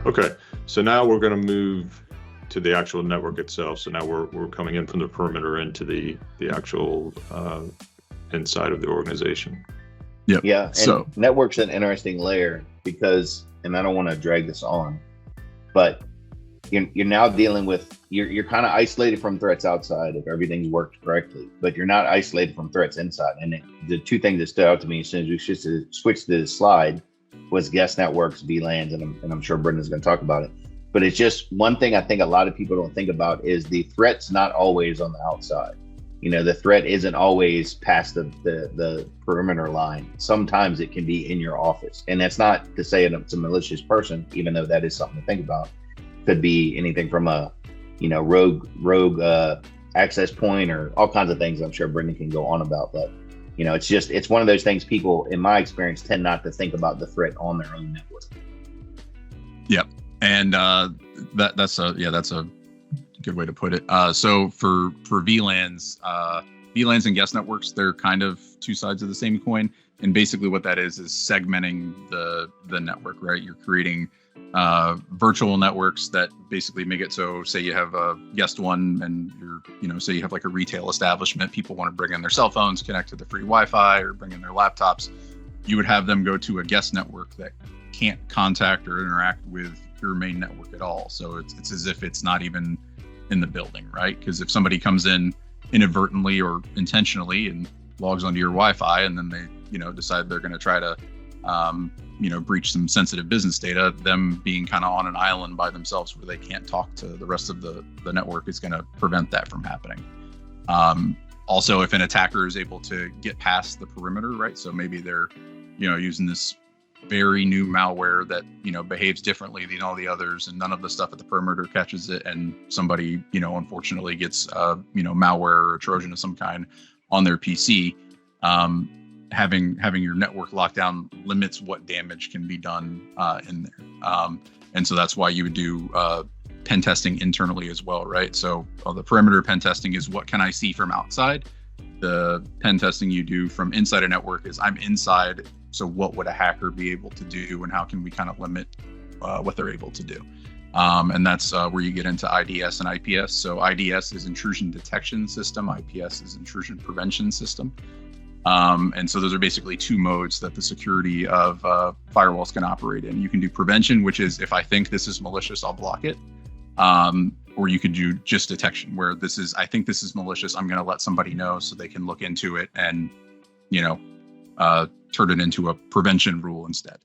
Okay, so now we're going to move to the actual network itself. So now we're coming in from the perimeter into the actual inside of the organization. Yep. Yeah, and so network's an interesting layer because, and I don't want to drag this on, but you're now dealing with, you're kind of isolated from threats outside if everything's worked correctly, but you're not isolated from threats inside. And the two things that stood out to me as soon as we switched to this slide was guest networks, VLANs, and I'm sure Brendan's going to talk about it. But it's just one thing I think a lot of people don't think about is the threat's not always on the outside. You know, the threat isn't always past the perimeter line. Sometimes it can be in your office. And that's not to say it's a malicious person, even though that is something to think about. Could be anything from a, rogue access point or all kinds of things I'm sure Brendan can go on about. But, it's one of those things people, in my experience, tend not to think about the threat on their own network. Yep. And that's a good way to put it. So for VLANs, VLANs and guest networks, they're kind of two sides of the same coin. And basically what that is segmenting the network, right? You're creating virtual networks that basically make it so, say you have a guest one and say you have like a retail establishment, people want to bring in their cell phones, connect to the free Wi-Fi or bring in their laptops. You would have them go to a guest network that can't contact or interact with your main network at all. So it's as if it's not even in the building, right? Because if somebody comes in inadvertently or intentionally and logs onto your Wi-Fi and then they, decide they're going to try to, breach some sensitive business data, them being kind of on an island by themselves where they can't talk to the rest of the network is going to prevent that from happening. Also, if an attacker is able to get past the perimeter, right? So maybe they're, using this very new malware that, behaves differently than all the others and none of the stuff at the perimeter catches it. And somebody, unfortunately gets, malware or Trojan of some kind on their PC. Having your network locked down limits what damage can be done in there. And so that's why you would do pen testing internally as well, right? So the perimeter pen testing is what can I see from outside? The pen testing you do from inside a network is I'm inside, so what would a hacker be able to do and how can we kind of limit what they're able to do? And that's where you get into IDS and IPS. So IDS is intrusion detection system, IPS is intrusion prevention system. And so those are basically two modes that the security of firewalls can operate in. You can do prevention, which is if I think this is malicious, I'll block it. Or you could do just detection, where I think this is malicious. I'm going to let somebody know so they can look into it and, turn it into a prevention rule instead.